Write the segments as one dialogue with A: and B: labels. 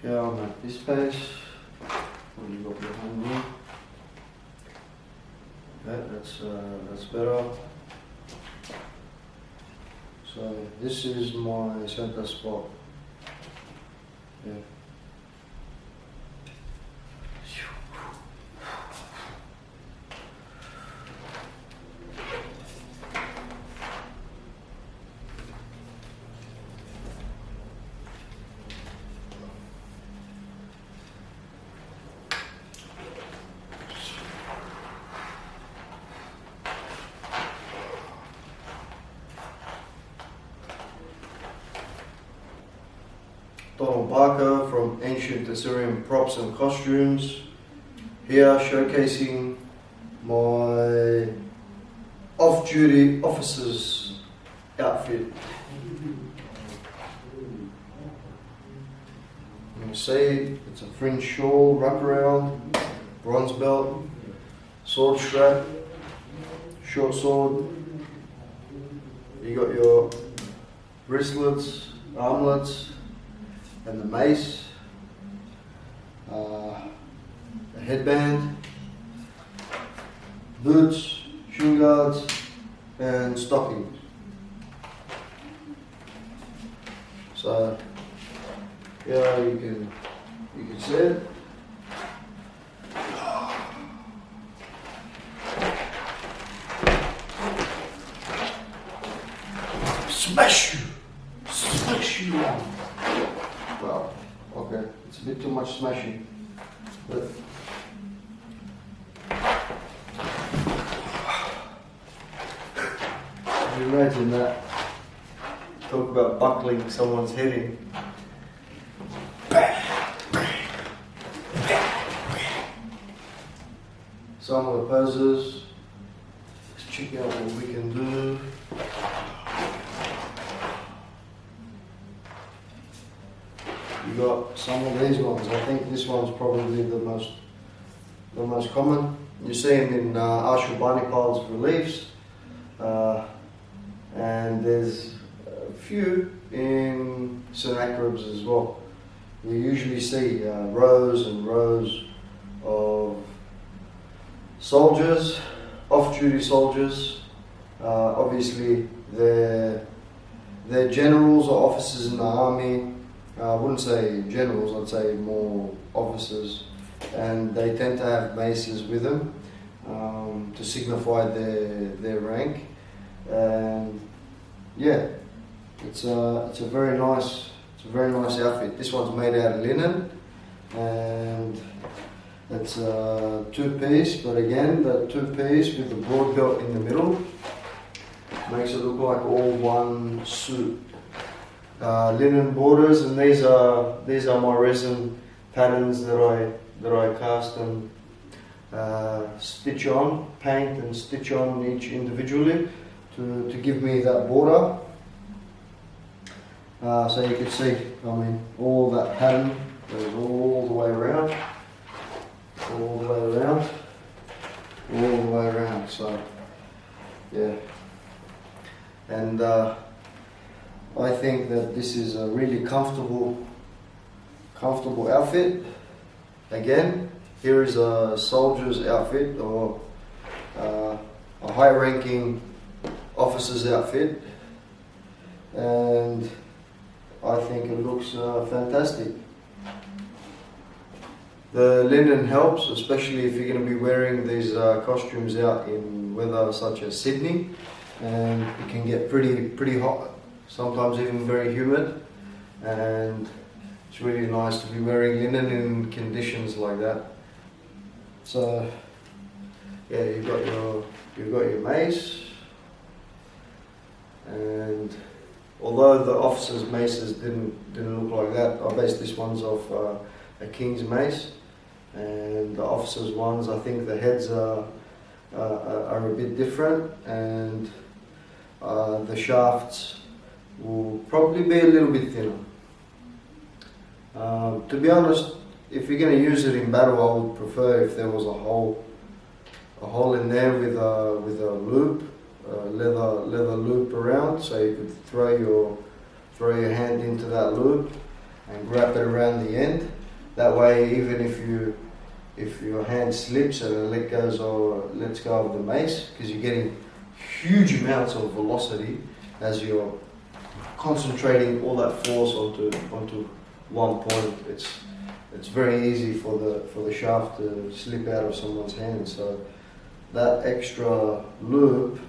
A: Here I'll make this space. What do you got behind me? Okay, that's better. So this is my center spot. Yeah. Barkho from ancient Assyrian props and costumes. Here showcasing my off-duty officer's outfit. You can see it's a fringe shawl, wraparound, bronze belt, sword strap, short sword. You got your wristlets, armlets, and the mace, a headband, boots, shin guards, and stockings. So yeah, you can see it. Smash you. Well, okay, it's a bit too much smashing, but can you imagine that? Talk about buckling someone's head in. Some of the poses, let's check out what we can do. You got some of these ones. I think this one's probably the most common. You see them in Ashurbanipal's reliefs, and there's a few in Sennacherib's as well. You usually see rows and rows of soldiers, off-duty soldiers. Obviously, they're generals or officers in the army. I wouldn't say generals, I'd say more officers, and they tend to have maces with them to signify their rank. And yeah, it's a very nice outfit. This one's made out of linen, and it's a two-piece. But again, the two-piece with the broad belt in the middle makes it look like all one suit. Linen borders, and these are my resin patterns that I cast and stitch on, paint and stitch on each individually to give me that border. So you can see, I mean, all that pattern goes all the way around, all the way around, all the way around. So yeah, and I think that this is a really comfortable outfit. Again, here is a soldier's outfit, or a high-ranking officer's outfit, and I think it looks fantastic. The linen helps, especially if you're going to be wearing these costumes out in weather such as Sydney, and it can get pretty hot. Sometimes even very humid, and it's really nice to be wearing linen in conditions like that. So yeah, you've got your mace, and although the officers' maces didn't look like that, I based this one's off a king's mace, and the officers' ones, I think the heads are a bit different, and the shafts will probably be a little bit thinner. To be honest, if you're going to use it in battle, I would prefer if there was a hole in there with a loop, leather loop around, so you could throw your hand into that loop and wrap it around the end. That way, even if your hand slips and it lets go of the mace, because you're getting huge amounts of velocity as you're concentrating all that force onto one point. It's very easy for the shaft to slip out of someone's hand. So that extra loop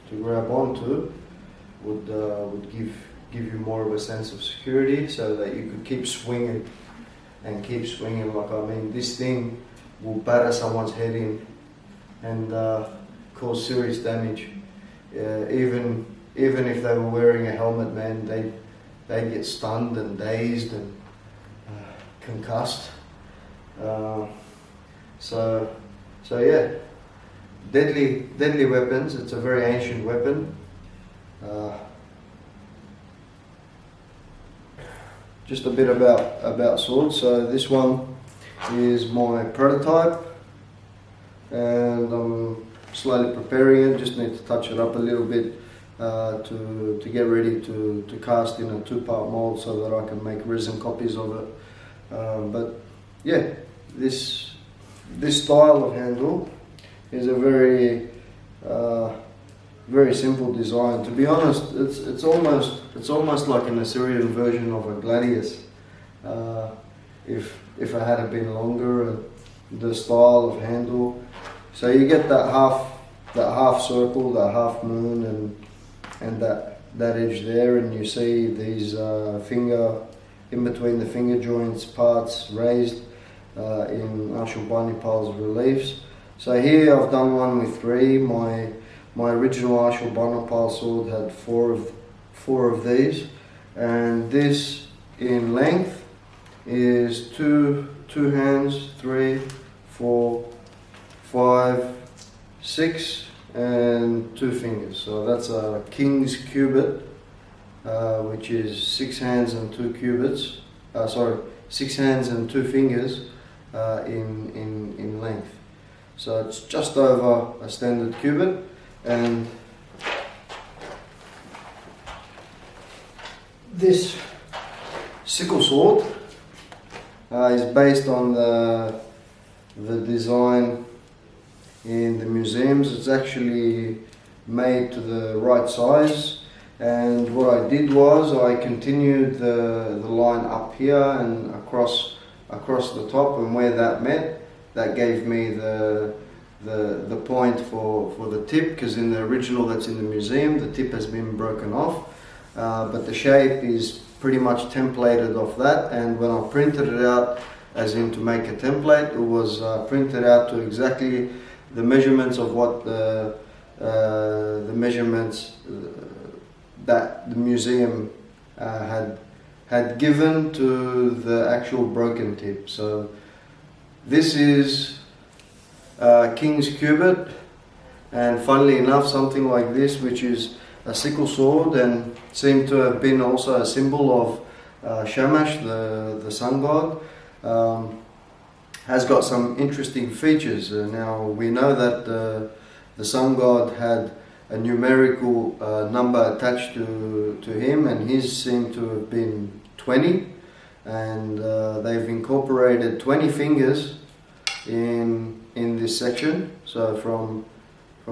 A: to grab onto would give you more of a sense of security, so that you could keep swinging and keep swinging. Like, I mean, this thing will batter someone's head in and cause serious damage. Even if they were wearing a helmet, man, they get stunned and dazed and concussed. So yeah, deadly weapons. It's a very ancient weapon. Just a bit about swords. So this one is my prototype, and I'm slowly preparing it. Just need to touch it up a little bit to get ready to cast in a 2-part mold, so that I can make resin copies of it. But yeah, this style of handle is a very simple design. To be honest, it's almost like an Assyrian version of a gladius. If it had been longer, the style of handle. So you get that half circle, that half moon, and that edge there, and you see these finger in between the finger joints parts raised in Ashurbanipal's reliefs. So here I've done one with 3. My original Ashurbanipal sword had 4 of these, and this in length is two hands, 3, 4, 5, 6, and 2 fingers. So that's a king's cubit, which is 6 hands and 2 cubits. 6 hands and 2 fingers in length. So it's just over a standard cubit, and this sickle sword is based on the design in the museums. It's actually made to the right size, and what I did was I continued the line up here and across the top, and where that met, that gave me the point for the tip, because in the original that's in the museum, the tip has been broken off, but the shape is pretty much templated off that. And when I printed it out, as in to make a template, it was printed out to exactly the measurements of what the measurements that the museum had given to the actual broken tip. So this is King's Cubit, and funnily enough, something like this, which is a sickle sword and seemed to have been also a symbol of Shamash, the sun god, has got some interesting features. Now we know that the sun god had a numerical number attached to him, and his seemed to have been 20, and they've incorporated 20 fingers in this section. So from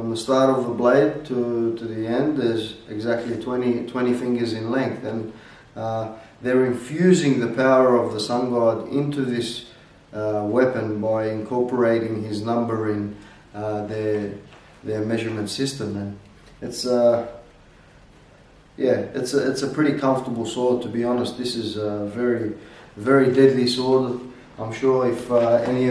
A: the start of the blade to the end, there's exactly 20 fingers in length, and they're infusing the power of the sun god into this weapon by incorporating his number in their measurement system. And it's it's a pretty comfortable sword, to be honest. This is a very deadly sword. I'm sure if any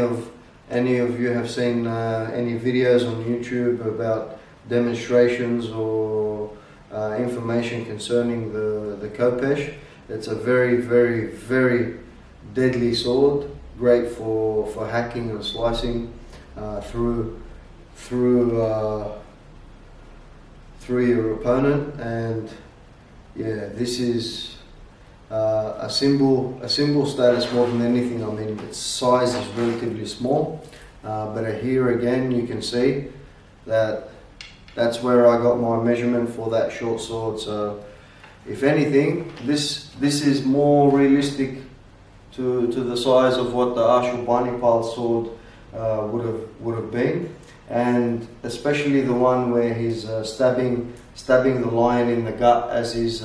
A: of you have seen any videos on YouTube about demonstrations or information concerning the Khopesh, it's a very deadly sword, great for hacking and slicing through your opponent. And yeah, this is a symbol status more than anything. I mean, its size is relatively small, but here again you can see that that's where I got my measurement for that short sword. So if anything, this is more realistic to the size of what the Ashurbanipal sword would have been, and especially the one where he's stabbing the lion in the gut as he's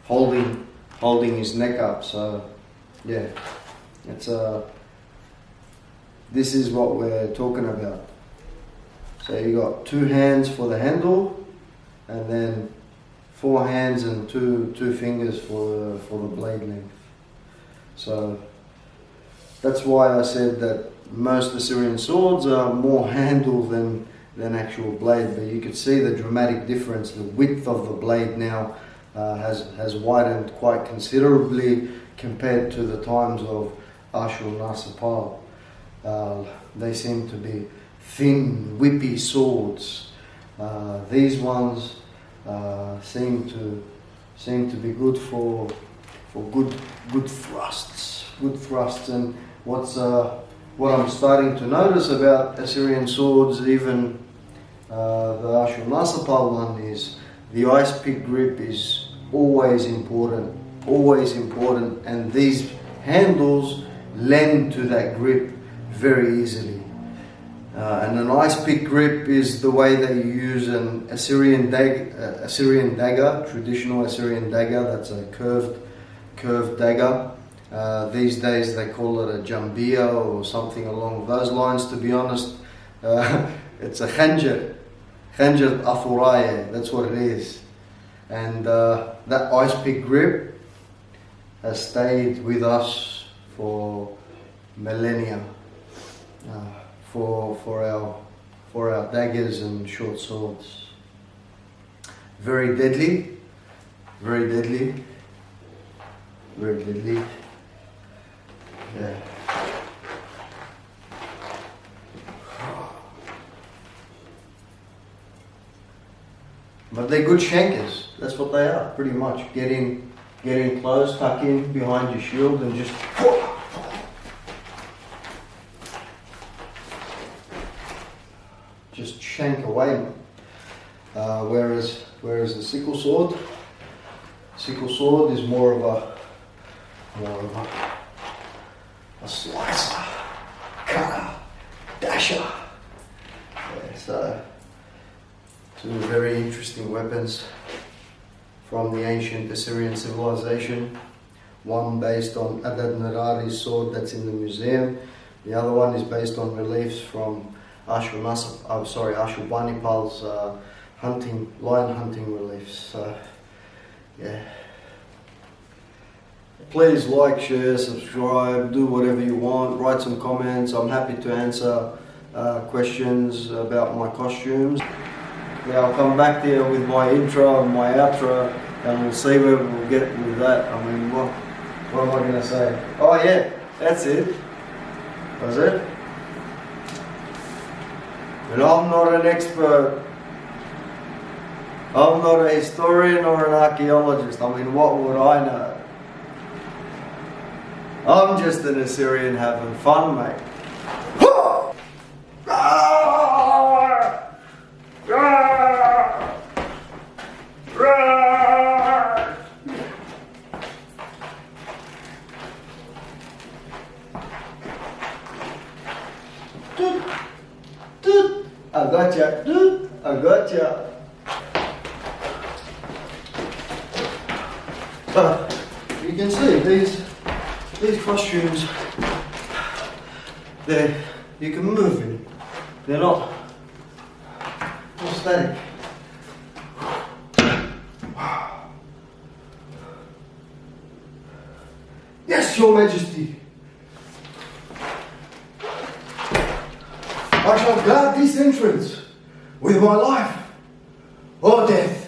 A: holding his neck up. So yeah, it's this is what we're talking about. So you got 2 hands for the handle, and then 4 hands and two fingers for the blade length. So that's why I said that most Assyrian swords are more handle than actual blade. But you could see the dramatic difference. The width of the blade now has widened quite considerably compared to the times of Ashur-nasirpal. They seem to be thin, whippy swords. These ones seem to be good for good thrusts. And what I'm starting to notice about Assyrian swords, even the Ashur-nasirpal one, is the ice pick grip is always important, and these handles lend to that grip very easily. And an ice pick grip is the way that you use an Assyrian dagger, traditional Assyrian dagger. That's a curved dagger. These days they call it a jambia or something along those lines. To be honest, it's a khanjar athuraye. That's what it is. And that ice pick grip has stayed with us for millennia. For our daggers and short swords. Very deadly. Yeah. But they're good shankers. That's what they are, pretty much. Get in close, tuck in behind your shield, and just shank away. Whereas the sickle sword is more of a slicer, cutter, dasher. Yeah, so 2 very interesting weapons from the ancient Assyrian civilization. One based on Adad-nirari's sword that's in the museum. The other one is based on reliefs from Ashurbanipal's lion hunting reliefs. So, yeah. Please like, share, subscribe, do whatever you want, write some comments. I'm happy to answer questions about my costumes. Yeah, I'll come back there with my intro and my outro, and we'll see where we'll get with that. I mean, what am I going to say? Oh yeah, that's it. That's it. And I'm not an expert. I'm not a historian or an archaeologist. I mean, what would I know? I'm just an Assyrian having fun, mate. I gotcha. You can see these costumes, you can move in. They're not static. Yes, Your Majesty. I shall guard this entrance with my life or death.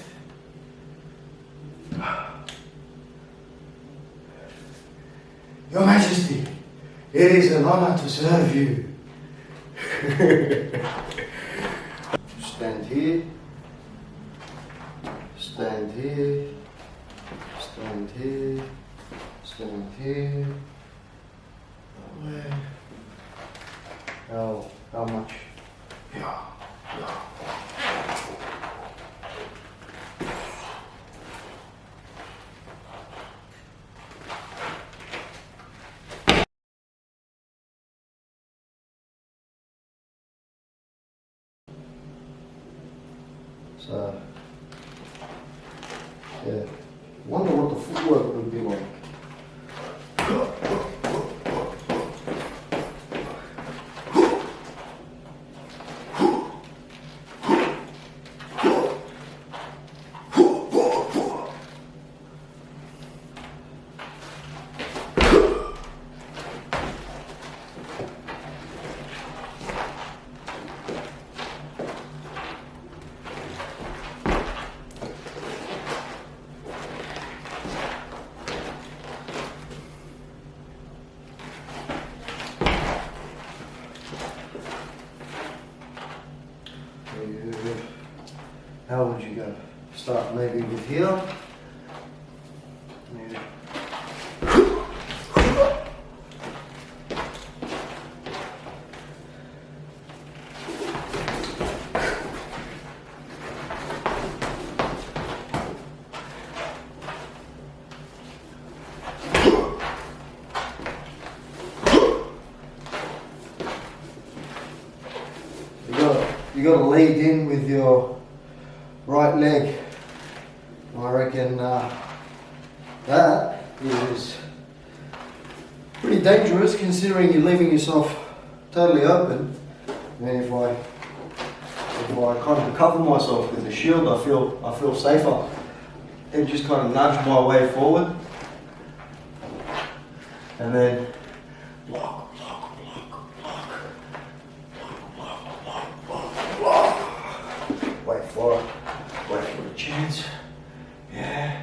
A: Your Majesty, it is an honor to serve you. Stand here. Stand here. Stand here. Stand here. Where? How much? Yeah. So, yeah, wonder what the footwork would be like. How would you go? Start maybe with here. Yeah. You got to lead in with your right leg. I reckon that is pretty dangerous considering you're leaving yourself totally open. I mean, if I kind of cover myself with the shield, I feel safer and just kind of nudge my way forward, and then block. Wait for a chance. Yeah.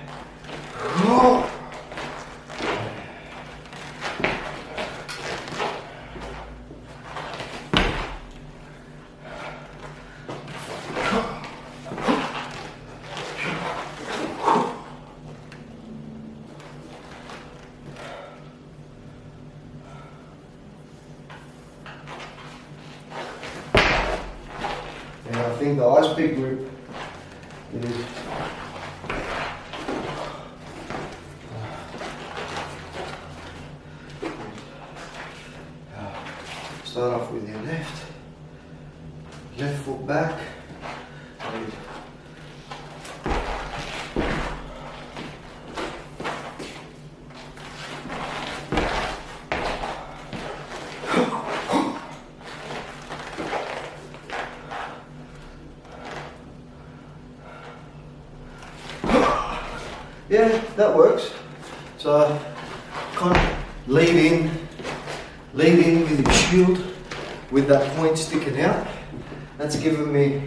A: And I think the ice pick grip is start off with your left foot back. Yeah, that works. So kind of lead in with your shield with that point sticking out. That's given me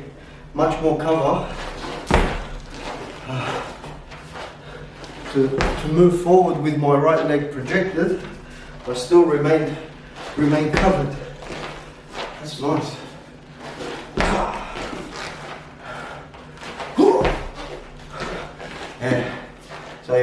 A: much more cover to move forward with my right leg projected, but still remain covered. That's nice. Yeah. So